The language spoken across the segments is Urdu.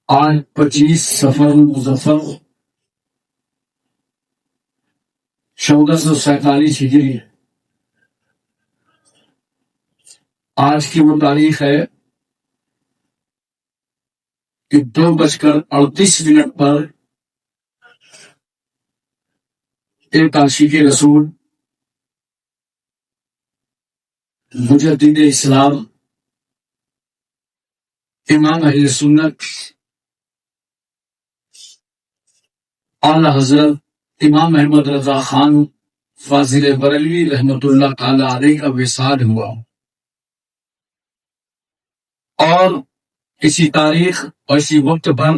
آج 25 سفر مظفر 1447 ہجری ہے۔ آج کی وہ تاریخ ہے کہ 2:38 پر ایک عاشق رسول مجدد اسلام امام اہل سنت اعلی حضرت امام احمد رضا خان فاضل بریلوی رحمت اللہ تعالی علیہ کا وصال ہوا، اور اسی تاریخ اور اسی وقت پر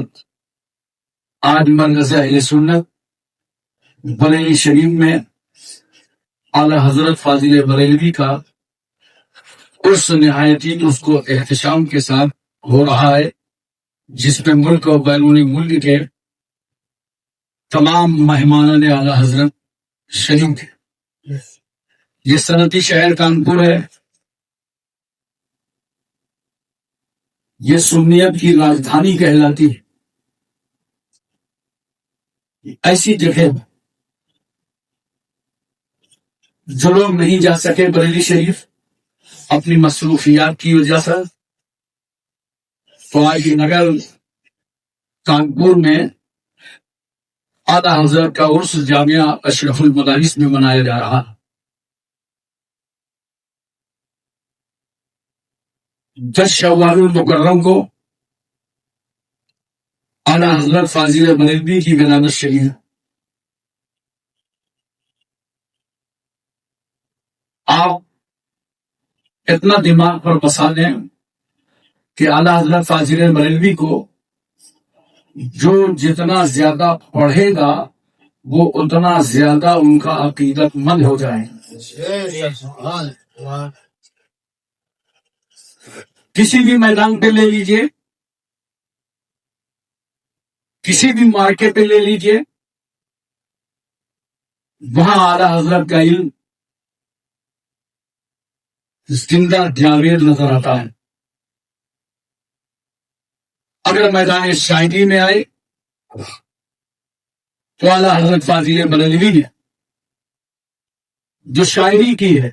آج مرکز اہل سنت بریلی شریف میں اعلی حضرت فاضل بریلوی کا اس نہایتی اس کو احتشام کے ساتھ ہو رہا ہے، جس میں ملک اور بیرون ملک کے تمام مہمانان اعلی حضرت شریک ہیں۔ یہ صنعتی شہر کانپور ہے، یہ سنیت کی راجدھانی کہلاتی ہے۔ ایسی جگہ جو لوگ نہیں جا سکے بریلی شریف اپنی مصروفیات کی وجہ سے، تو آج نگر کانپور میں اعلی حضرت کا عرس جامعہ اشرف المدارس میں منایا جا رہا ہے۔ 10 شوال المکرم کو اعلی حضرت فاضل بریلوی کی ولادت شریف ہے۔ آپ اتنا دماغ پر بسا لیں کہ اعلی حضرت فاضل بریلوی کو جو جتنا زیادہ پڑھے گا وہ اتنا زیادہ ان کا عقیدت مند ہو جائے۔ کسی بھی میدان پہ لے لیجئے، کسی بھی مارکے پہ لے لیجئے، وہاں اعلی حضرت کا علم زندہ جاوید نظر آتا ہے۔ اگر میدان شاعری میں آئے تو اعلی حضرت فاضل بریلوی نے جو شاعری کی ہے،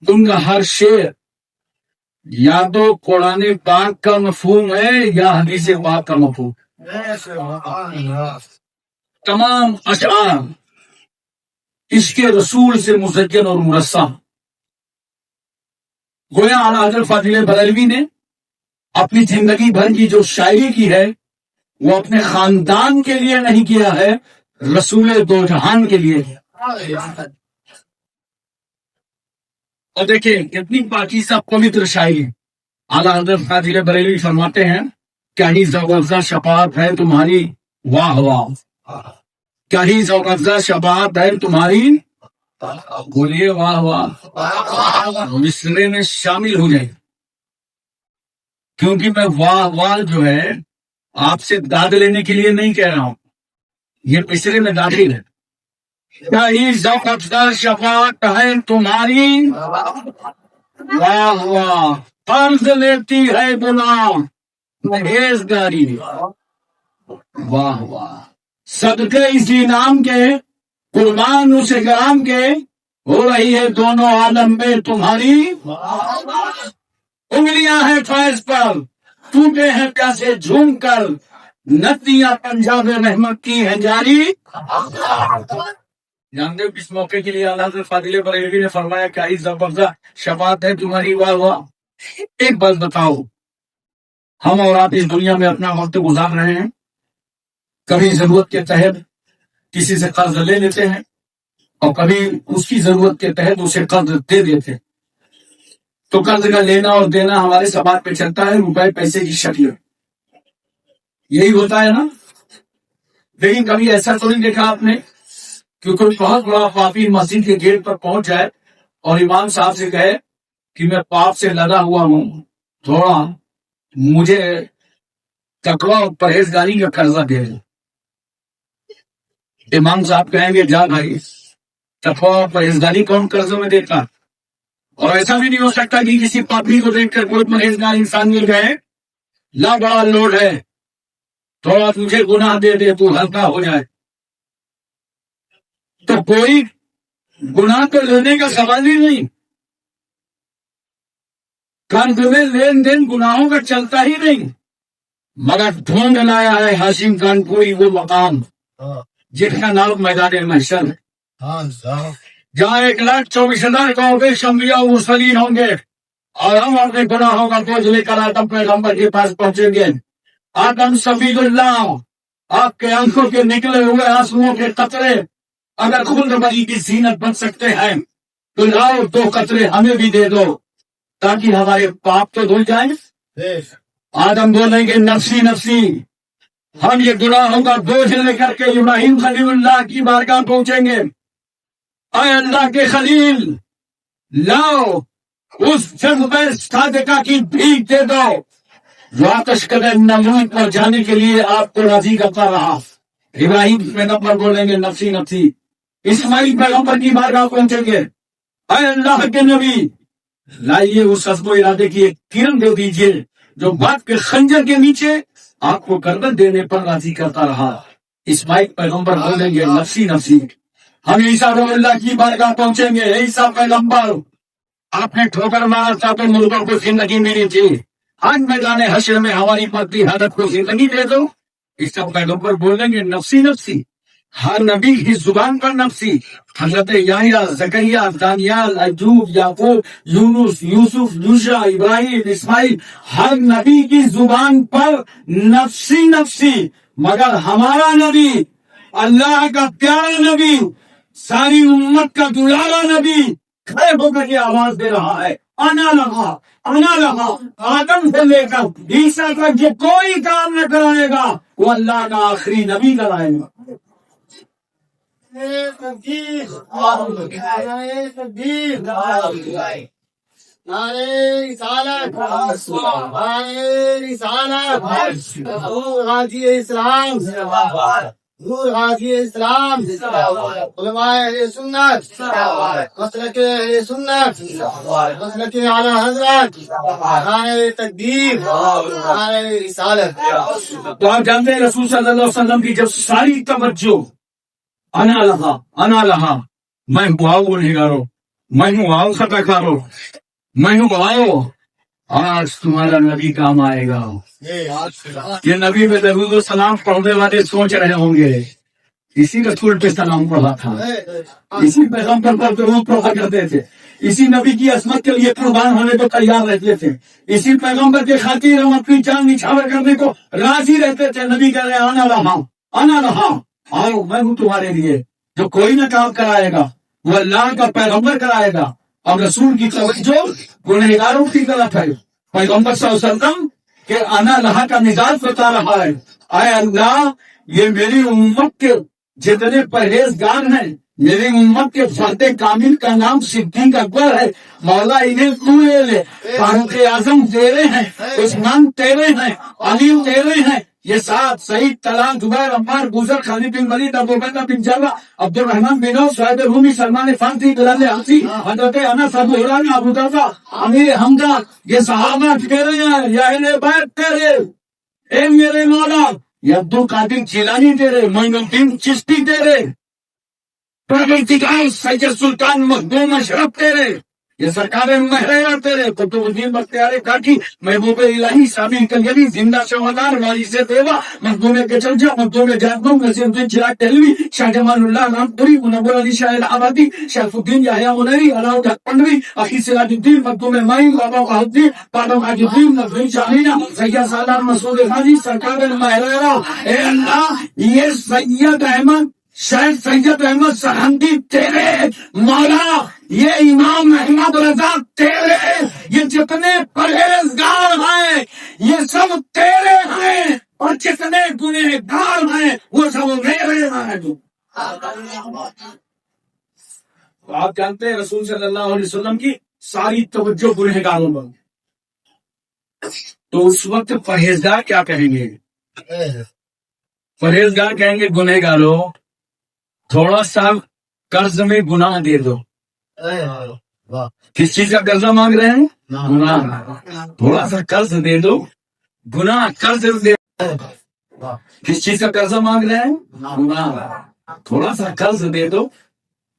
ان کا ہر شعر یا تو قرآن پاک کا مفہوم ہے یا حدیث پاک کا مفہوم ہے۔ تمام اشعار عشق رسول سے مزین اور مرصع۔ گویا اعلی حضرت فاضل بریلوی نے اپنی زندگی بھر کی جو شاعری کی ہے وہ اپنے خاندان کے لیے نہیں کیا ہے، رسول دو جہان کے لیے کیا۔ اور دیکھیں کتنی پاکیزہ پوتر شاعری اعلی حضرت فاضل بریلوی فرماتے ہیں، کیا ہی ذوق شفاعت ہے تمہاری، واہ واہ، کیا ہی ذوق شفاعت ہے تمہاری، بولیے واہ واہ، مصرے میں شامل ہو جائیں، کیونکہ میں واہ واہ جو ہے آپ سے داد لینے کے لیے نہیں کہہ رہا ہوں، یہ مصرے میں داخل ہے۔ کیا ہی ذوق افزا شفاعت ہے تمہاری، واہ واہ، قرض لیتی ہے گناہ پرہیزگاری، واہ واہ، صدقے اسی نام کے قربان اس کرام کے، ہو رہی ہے دونوں عالم میں تمہاری، انگلیاں ہیں فیض پر ٹوٹے ہیں پیاسے جھوم کر، ندیاں پنجاب رحمت کی ہیں جاری۔ جانتے ہو کس موقع کے لیے اعلیٰ حضرت فاضل بریلوی نے فرمایا کہ عز افزا شفاعت ہے تمہاری، واہ واہ؟ ایک بات بتاؤ، ہم اور آپ اس دنیا میں اپنا وقت گزار رہے ہیں، کبھی ضرورت کے تحت کسی سے قرض لے لیتے ہیں اور کبھی اس کی ضرورت کے تحت اسے قرض دے دیتے ہیں، تو قرض کا لینا اور دینا ہمارے سماج پہ چلتا ہے روپے پیسے کی شکل، یہی ہوتا ہے نا۔ لیکن کبھی ایسا تو نہیں دیکھا آپ نے کہ کوئی بہت بڑا پاپی مسجد کے گیٹ پر پہنچ جائے اور امام صاحب سے کہے کہ میں پاپ سے لدا ہوا ہوں، تھوڑا مجھے تقویٰ اور پرہیزگاری کا قرضہ دے دو۔ امام صاحب کہیں گے جا بھائی، تقویٰ اور پرہیزگاری کون قرضوں میں دیتا؟ اور ایسا بھی نہیں ہو سکتا کہ کسی پاپی کو دیکھ کر کوئی پرہیزگار انسان مل گئے لا بڑا لوڈ ہے، تھوڑا تجھے گناہ دے دے تو ہلکا ہو جائے. تو کوئی گناہ تو لینے کا سوال ہی نہیں. قرض میں لین دین گناہوں کا چلتا ہی نہیں، مگر ڈھونڈ لایا ہے ہاشم خان پوری وہ مقام جس کا نام میدان محشر ہے، جہاں 1,24,000 قوم کے انبیاء و مرسلین ہوں گے، اور ہم اپنے گناہوں کا بوجھ لے کر آدم پیغمبر کے پاس پہنچیں گے. آدم سبیل اللہ، آپ کے آنکھوں کے نکلے ہوئے آنسوؤں کے قطرے اگر خلد بری کی زینت بن سکتے ہیں تو لاؤ 2 قطرے ہمیں بھی دے دو تاکہ ہمارے پاپ تو دھل جائیں. آدم بولیں گے نفسی نفسی. ہم یہ گناہوں کا بوجھ لے کر کے ابراہیم خلیل اللہ کی بارگاہ پہنچیں گے. اے اللہ کے خلیل، لاؤ اس جذبہ صادقہ کی بھیک دے دو جو آتش قدر نمرود پر جانے کے لیے آپ کو راضی کرتا رہا. ابراہیم پیغمبر بولیں گے نفسی نفسی. اسماعیل پیغمبر کی بارگاہ پہنچیں گے، اے اللہ کے نبی، لائیے اس حسب و ارادے کی ایک کرن دے دیجئے جو بات کے خنجر کے نیچے آپ کو گردن دینے پر راضی کرتا رہا. اسماعیل پیغمبر بولیں گے نفسی نفسی. ہم عیسیٰ روح اللہ کی بارگاہ پہنچیں گے، عیسیٰ پیغمبر، آپ نے ٹھوکر مارا تھا تو مردوں کو زندگی ملی تھی، آج میدان حشر میں ہماری مادی حالت کو زندگی دے دو. عیسیٰ پیغمبر بولیں گے نفسی نفسی. ہر نبی کی زبان پر نفسی. حضرت یحییٰ، زکریا، دانیال، ایوب، یعقوب، یونس، یوسف، یوشع، ابراہیم، اسماعیل، ہر نبی کی زبان پر نفسی نفسی. مگر ہمارا نبی، اللہ کا پیارا نبی، ساری امت کا دلارا نبی کھڑے ہو کر یہ آواز دے رہا ہے، انا لہا انا لہا. آدم سے لے کر عیسیٰ تک جو کوئی کام نہ کرائے گا وہ اللہ کا آخری نبی کرائے گا. اسلام علماء اہل سنت مسلک اہل سنت مسلک اعلی حضرت نعرہ تکبیر نعرہ رسالت. تو آپ جانتے ہیں رسول صلی اللہ علیہ وسلم کی جب ساری توجہ انا لہا، میں ہوں گنہگارو، میں ہوں خطا کارو، میں ہوں بھائیو، آج تمہارا نبی کام آئے گا. یہ نبی میں درود و سلام پڑھنے والے سوچ رہے ہوں گے اسی رسول پہ سلام پڑھا تھا، اسی پیغمبر پر درود پڑھا کرتے تھے، اسی نبی کی عصمت کے لیے قربان ہونے کو تیار رہتے تھے، اسی پیغمبر کے خاطر ہم اپنی جان نچھاور کرنے کو راضی رہتے تھے. نبی کہہ رہے انا لہا، آؤ میں ہوں تمہارے لیے. جو کوئی نہ کام کرائے گا وہ اللہ کا پیغمبر کرائے گا. اب رسول کی توجہ گنہگاروں کی طرف ہے. پیغمبر صلی اللہ علیہ وسلم کہ انا لہا کا مزاج بتا رہا ہے، اے اللہ یہ میری امت کے جتنے پرہیزگار ہیں، میری امت کے فرد کامل کا نام صدیق اکبر ہے، مولا انہیں تو لے لے. فاروق اعظم تیرے ہیں، عثمان تیرے ہیں، علی تیرے ہیں. یہ 7 سعید، طلحہ، زبیر، عمار، بوزر، خالد بن ولید، ابو عبیدہ بن جرح، عبد الرحمن بن عوف، سعید رومی، سلمان فارسی، بلال حبشی، حضرت انس، ابو ہریرہ، ابو درداء، امیر حمزہ، یہ صحابہ تیرے ہیں. یا اہل بیت تیرے، اے میرے مولا. یہ عبد القادر جیلانی تیرے، معین الدین چشتی تیرے، پروردگار سید سلطان مخدوم اشرف تیرے، یہ سرکار مہرہ تیرے، قطب الدین بختیار کاکی، محبوب الہی، سامی کلیوی، زندہ شہدار، وارث دیوا، مخدوم کچلجا، مخدوم جہنم، نصیر الدین چراغ ٹہلوی، شاہ جمال اللہ رامپوری، منور علی شاہ الہآبادی، شرف الدین یحییٰ منیری، علاؤ الحق پنڈوی، اخی سراج الدین، مخدوم معین، بابا وحیدالدین، بابا غازی نقوی شاہینہ، سید سالار مسعود غازی، سرکار مہرہ. اے اللہ یہ سید احمد، شیخ سید احمد سرہندی تیرے، مولا یہ امام احمد رضا تیرے، یہ جتنے پرہیزگار ہیں یہ سب تیرے ہیں، اور جتنے گنہگار ہیں وہ سب میرے ہیں. تو آپ جانتے ہیں رسول صلی اللہ علیہ وسلم کی ساری توجہ گنہگاروں پر. تو اس وقت پرہیزگار کیا کہیں گے؟ پرہیزگار کہیں گے گنہگاروں تھوڑا سا قرض میں گناہ دے دو. کس چیز کا قرضہ مانگ رہے ہیں؟ گناہ. تھوڑا سا قرض دے دو گناہ قرض دے. کس چیز کا قرض مانگ رہے ہیں؟ گناہ. تھوڑا سا قرض دے دو,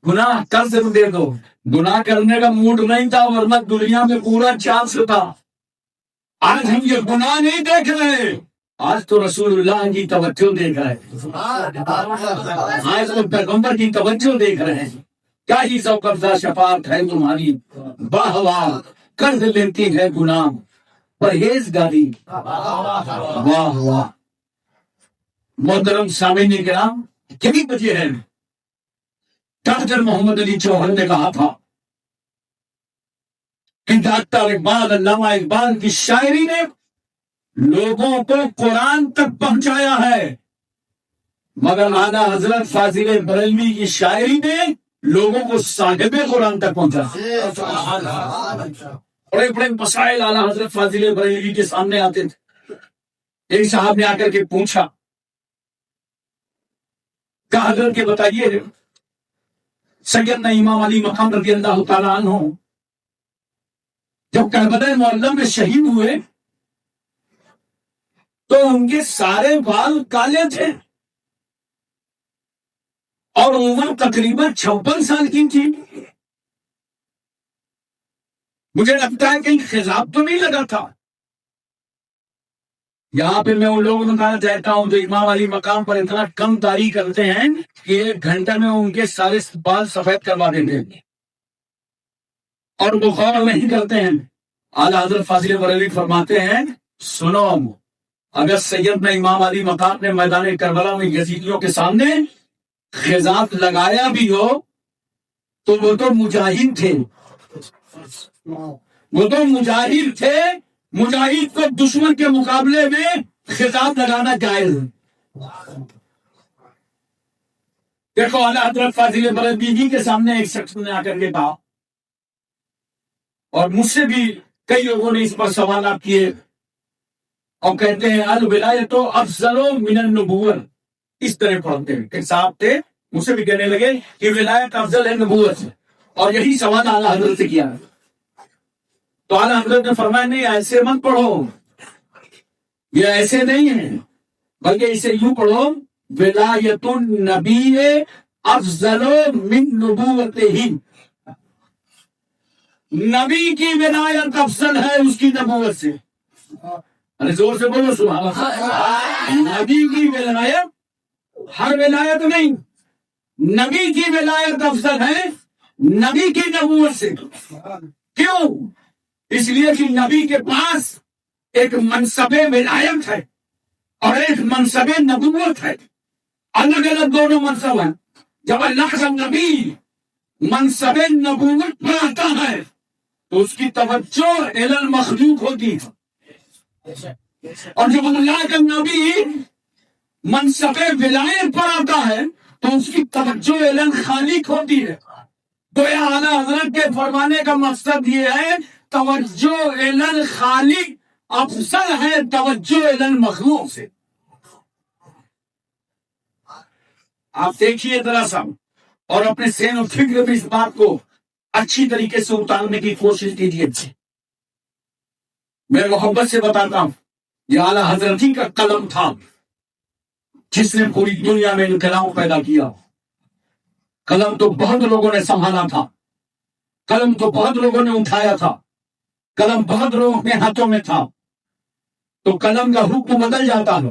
گناہ قرض دے دو. گناہ کرنے کا موڈ نہیں تھا, ورنہ دنیا میں پورا چانس تھا. آج ہم یہ گناہ نہیں دیکھ رہے, آج تو رسول اللہ کی توجہ دیکھ رہے ہیں, آج تو پیغمبر کی توجہ دیکھ رہے ہیں. کیا ہی سو قبضہ شفاعت ہے تمہاری, واہ واہ قرض لیتی ہے گناہ پرہیزگاری, واہ واہ. محترم سامعین کرام, یہی وجہ ہے ڈاکٹر محمد علی جوہر نے کہا تھا کہ ڈاکٹر اقبال, علامہ اقبال کی شاعری نے لوگوں کو قرآن تک پہنچایا ہے, مگر اعلیٰ حضرت فاضل بریلوی کی شاعری نے لوگوں کو صاحب قرآن تک پہنچایا. بڑے بڑے مسائل اعلیٰ حضرت فاضل بریلوی کے سامنے آتے تھے. ایک صاحب نے آ کر کے پوچھا, کہا حضرت کے بتائیے, سیدنا امام علی مقام رضی اللہ تعالیٰ عنہ جب کربلا معلی میں شہید ہوئے تو ان کے سارے بال کالے تھے اور عمر تقریباً 56 سال کی تھی. مجھے لگتا ہے کہیں خضاب تو نہیں لگا تھا. یہاں پہ میں ان لوگوں کو بتانا چاہتا ہوں جو امام علی مقام پر اتنا کم تاریخ کرتے ہیں کہ 1 گھنٹے میں ان کے سارے بال سفید کروا دیتے ہیں اور وہ غور نہیں کرتے ہیں. اعلیٰ حضرت فاضل بریلوی فرماتے ہیں, سنو, اگر سیدنا امام علی مقام نے میدان کربلا میں یزیدیوں کے سامنے خضاب لگایا بھی ہو تو وہ تو مجاہد تھے, وہ تو مجاہد تھے. مجاہد کو دشمن کے مقابلے میں خضاب لگانا جائز. دیکھو اعلیٰ حضرت فاضل بریلوی جی کے سامنے ایک شخص نے آ کر کے کہا, اور مجھ سے بھی کئی لوگوں نے اس پر سوالات کیے اور کہتے ہیں الولایۃ افضل من النبوۃ, اس طرح پڑھتے ہیں. کہ صاحب تھے مجھ سے بھی کہنے لگے کہ ولایت افضل ہے نبوت سے, اور یہی سوال اعلیٰ حضرت سے کیا. تو اعلیٰ حضرت نے فرمایا نہیں, ایسے مت پڑھو, یہ ایسے نہیں ہے, بلکہ اسے یوں پڑھو, ولایت النبی افضل من نبوتہ, نبی کی ولایت افضل ہے اس کی نبوت سے. ارے زور سے بولو سبحان اللہ. نبی کی ولایت, ہر ولایت نہیں, نبی کی ولایت افضل ہے نبی کی نبوت سے. کیوں؟ اس لیے کہ نبی کے پاس ایک منصب ولایت ہے اور ایک منصب نبوت ہے, الگ الگ دونوں منصب ہیں. جب اللہ کا نبی منصب نبوت پر آتا ہے تو اس کی توجہ الی المخلوق ہوتی ہے, اور جب اللہ کا نبی منصب ولایت پر آتا ہے تو اس کی توجہ الی الخالق ہوتی ہے. تو یہ اعلیٰ حضرت کے فرمانے کا مقصد یہ ہے, توجہ الی الخالق افضل ہے توجہ الی المخلوق سے. آپ دیکھیے ذرا سا اور اپنے ذہن و فکر میں اس بات کو اچھی طریقے سے اتارنے کی کوشش کیجیے. میں محبت سے بتاتا ہوں, یہ اعلیٰ حضرت ہی کا قلم تھا جس نے پوری دنیا میں انقلاب پیدا کیا. قلم تو بہت لوگوں نے سنبھالا تھا, قلم تو بہت لوگوں نے اٹھایا تھا, قلم بہت لوگوں کے ہاتھوں میں تھا, تو قلم کا حکم بدل جاتا ہے.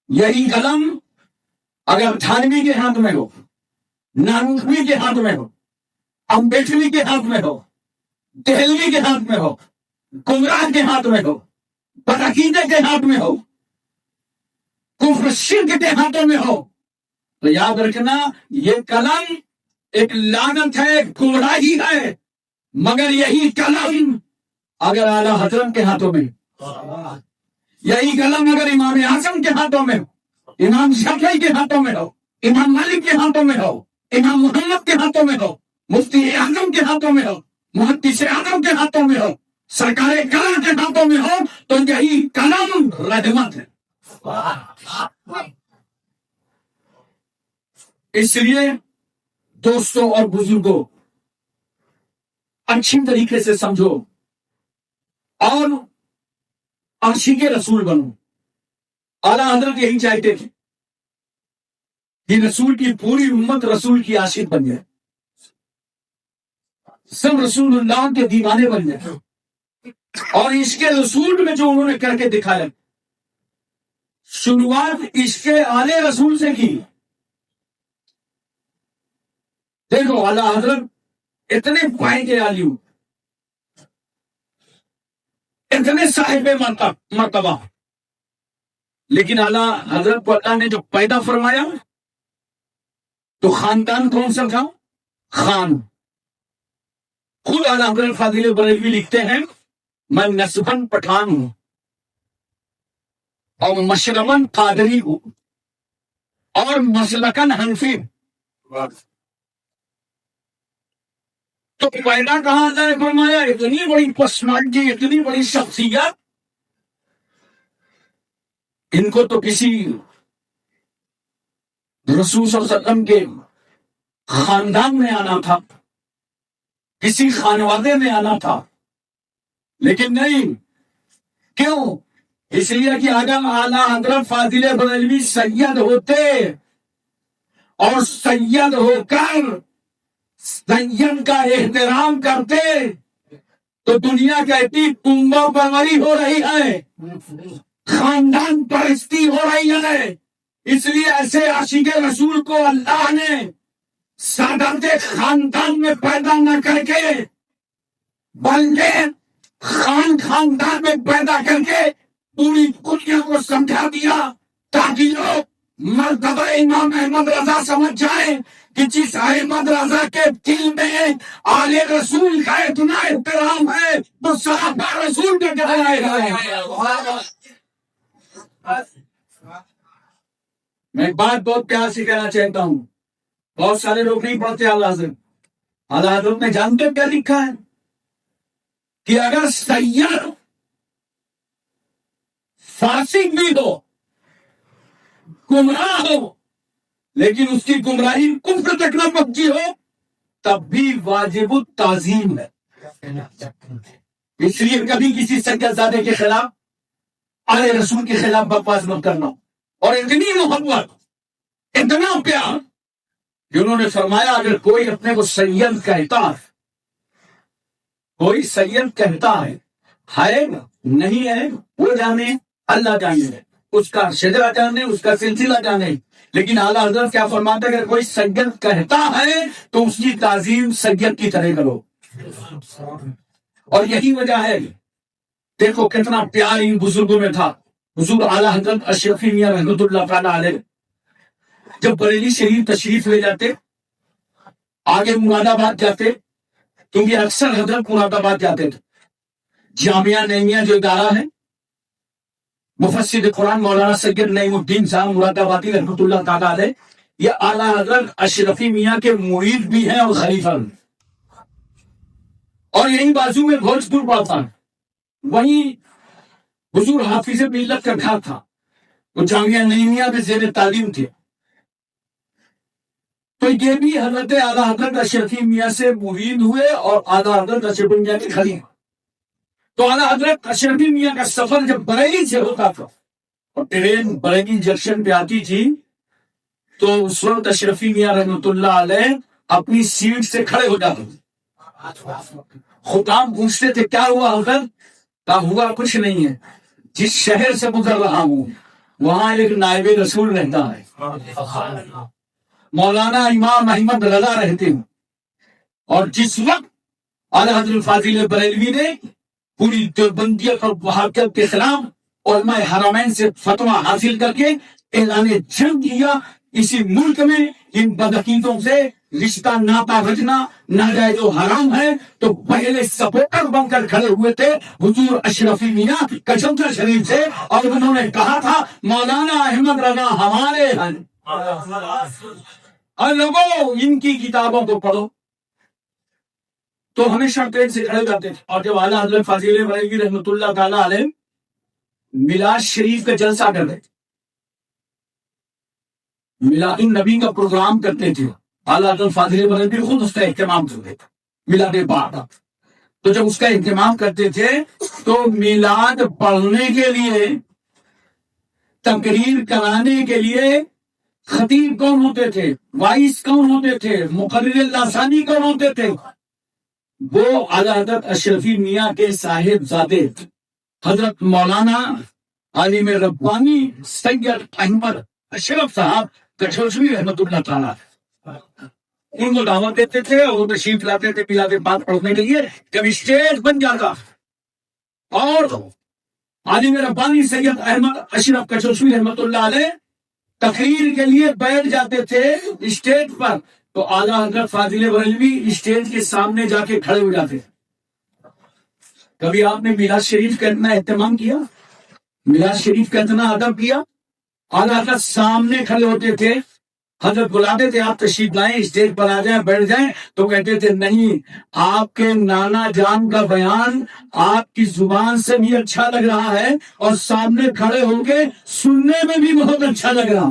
یہی قلم اگر تھانوی کے ہاتھ میں ہو, نانوی کے ہاتھ میں ہو, امبیڈکری کے ہاتھ میں ہو, دہلوی کے ہاتھ میں ہو, گمراہ کے ہاتھ میں ہو, بدعقیدے کے ہاتھ میں ہو, کفر شرک کے ہاتھوں میں ہو, تو یاد رکھنا یہ قلم ایک لعنت ہے, ایک گمراہی ہے. مگر یہی قلم اگر اعلیٰ حضرت کے ہاتھوں میں, یہی قلم اگر امام اعظم کے ہاتھوں میں ہو, امام شافعی کے ہاتھوں میں ہو, امام مالک کے ہاتھوں میں ہو, امام محمد کے ہاتھوں میں ہو, مفتی اعظم کے ہاتھوں میں ہو, محدث اعظم کے ہاتھوں میں ہو, سرکار کرم کے ہاتھوں میں ہو, تو یہی قلم رحمت ہے. اس لیے دوستوں اور بزرگوں اچھی طریقے سے سمجھو اور عاشق رسول بنوں. اعلیٰ حضرت یہی چاہتے تھے کہ رسول کی پوری امت رسول کی عاشق بن جائے, سب رسول اللہ کے دیوانے بن جائے. اور عشق رسول میں جو انہوں نے کر کے دکھایا, شروعات عشق آلے رسول سے کی. دیکھو اعلیٰ حضرت اتنے پائے کے عالی, اتنے صاحب مرتبہ, لیکن اعلیٰ حضرت کو اللہ نے جو پیدا فرمایا تو خاندان کون سا تھا؟ خان. خود اعلیٰ حضرت فاضل بریلوی لکھتے ہیں میں نسباً پٹھان ہوں اور مشرباً قادری ہوں اور مسلکاً حنفی. تو پیدا کہاں اللہ نے فرمایا؟ اتنی بڑی پرسنالٹی, اتنی بڑی شخصیت, ان کو تو کسی رسول صلی اللہ علیہ وسلم کے خاندان میں آنا تھا, کسی خانوادے میں آنا تھا, لیکن نہیں. کیوں؟ اس لیے کہ اگر اعلیٰ حضرت فاضل بریلوی سید ہوتے اور سید ہو کر سید کا احترام کرتے تو دنیا کہتی کنبہ پروری ہو رہی ہے, خاندان پرستی ہو رہی ہے. اس لیے ایسے عاشق رسول کو اللہ نے سادات خاندان میں پیدا نہ کر کے بلکہ خاندان میں پیدا کر کے پوری دنیا کو سمجھا دیا تاکہ لوگ مرتبہ امام احمد رضا سمجھ جائیں کہ جس احمد رضا کے دل میں آل رسول کا اتنا احترام ہے تو صحابہ رسول کا کیا ہے. میں بات بہت پیار سے کہنا چاہتا ہوں, بہت سارے لوگ نہیں پڑھتے اعلیٰ حضرت. اعلیٰ حضرت نے جانتے کیا لکھا ہے کہ اگر سید فاسق بھی ہو, گمراہ ہو, لیکن اس کی گمراہی کفر تک نہ پہنچی ہو, تب بھی واجب التعظیم ہے. اس لیے کبھی کسی سیدزادے کے خلاف, آل رسول کے خلاف بکواس مت کرنا. اور اتنی محبت, اتنا پیار کہ انہوں نے فرمایا اگر کوئی اپنے کو سید کہتا ہے, کوئی سید کہتا ہے نہیں ہے, وہ جانے, اللہ جانے, اس کا شجرہ جانے, اس کا سلسلہ جانے. لیکن اعلیٰ حضرت کیا فرماتے ہیں اگر کوئی سید کہتا ہے تو اس کی تعظیم سید کی طرح کرو. اور یہی وجہ ہے, دیکھو کتنا پیار ان بزرگوں میں تھا. حضور اعلیٰ حضرت اشرفی میاں رحمۃ اللہ تعالیٰ علیہ جب بریلی شریف تشریف لے جاتے, آگے مراد آباد جاتے, کیونکہ اکثر حضرت مراد آباد جاتے تھے. جامعہ نعیمیہ جو ادارہ ہے, مفسر قرآن مولانا سید نعیم الدین صاحب مراد آبادی رحمۃ اللہ تعالیٰ علیہ, یہ اعلیٰ حضرت اشرفی میاں کے مرید بھی ہیں اور خلیفہ بھی. اور یہی بازو میں بھوجپور پڑتا ہے, وہیں حضور حافظ ملت کا گھر تھا, وہ جامعہ نعیمیہ میں زیر تعلیم تھے. تو یہ بھی حضرت اعلیٰ حضرت اشرفی میاں سے مرید ہوئے اور اعلیٰ حضرت اشرفی میاں کے خلیفہ. تو اعلیٰ حضرت اشرفی میاں کا سفر جب بریلی سے ہوتا تھا اور ٹرین بریلی جنکشن پہ آتی تھی تو اس وقت اشرفی میاں رحمۃ اللہ علیہ اپنی سیٹ سے کھڑے ہو جاتے تھے. خطاب پوچھتے تھے کیا ہوا حضرت؟ کہا ہوا کچھ نہیں ہے, جس شہر سے گزر رہا ہوں وہاں ایک نائب رسول رہتا ہے, مولانا امام احمد رضا رہتے ہیں. اور جس وقت اعلیٰ حضرت فاضل بریلوی نے پوری دیوبندیت اور وہابیت کے خلاف علماء حرمین سے فتویٰ حاصل کر کے اعلان جنگ کیا, اسی ملک میں ان بدعقیدوں سے رشتہ ناتا رچنا ناجائز و حرام ہے, تو پہلے سپورٹر بن کر کھڑے ہوئے تھے حضور اشرفی میاں کچمچا شریف سے, اور انہوں نے کہا تھا مولانا احمد رضا ہمارے ہیں. اور لوگوں ان کی کتابوں کو پڑھو. تو ہمیشہ ٹرین سے کھڑے جاتے تھے. اور جب اعلیٰ حضرت فاضل بریلوی رحمۃ اللہ تعالیٰ علیہ میلاد شریف کا جلسہ کرتے تھے, میلاد النبی کا پروگرام کرتے تھے, اعلیٰ حضرت فاضل بریلوی خود اس کا اہتمام کرتے تھے میلاد پاک کا. تو جب اس کا اہتمام کرتے تھے تو میلاد پڑھنے کے لیے، تقریر کرانے کے لیے خطیب کون ہوتے تھے، وائس کون ہوتے تھے، مقرر لسانی کون ہوتے تھے؟ وہ اعلیٰ حضرت اشرفی میاں کے صاحب زادے حضرت مولانا عالم ربانی سید احمد اشرف صاحب کچھوشوی رحمۃ اللہ تعالیٰ ان کو دعوت دیتے تھے اور وہ تشریف لاتے تھے پلاتے بات پڑھنے کے لیے. جب اسٹیج بن جاتا اور عالم ربانی سید احمد اشرف کچھوشوی رحمۃ اللہ علیہ تقریر کے لیے بیٹھ جاتے تھے اسٹیج پر، تو اعلیٰ حضرت فاضل بریلوی اسٹیج کے سامنے جا کے کھڑے ہو جاتے. کبھی آپ نے میلاد شریف کا اتنا اہتمام کیا، میلاد شریف کا اتنا ادب کیا؟ اعلیٰ حضرت سامنے کھڑے ہوتے تھے، حضرت بلاتے تھے آپ تشریف لائیں اسٹیج پر آ جائیں بیٹھ جائیں، تو کہتے تھے نہیں، آپ کے نانا جان کا بیان آپ کی زبان سے بھی اچھا لگ رہا ہے اور سامنے کھڑے ہو کے سننے میں بھی بہت اچھا لگ رہا.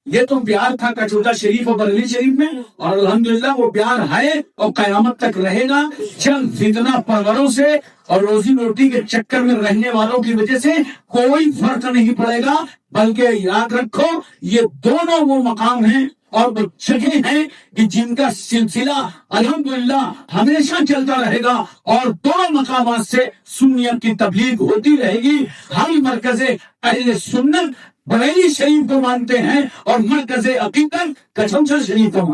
یہ تو پیار تھا کچھوٹا شریف اور بریلی شریف میں، اور الحمدللہ وہ پیار ہے اور قیامت تک رہے گا. چند فتنہ پروروں سے اور روزی روٹی کے چکر میں رہنے والوں کی وجہ سے کوئی فرق نہیں پڑے گا، بلکہ یاد رکھو یہ دونوں وہ مقام ہیں اور وہ جگہ ہیں کہ جن کا سلسلہ الحمدللہ ہمیشہ چلتا رہے گا، اور دونوں مقامات سے سنیت کی تبلیغ ہوتی رہے گی. ہم مرکز اہل سنت بریلی شریف کو مانتے ہیں اور مرکز عقیدت کچھوچا شریف کو.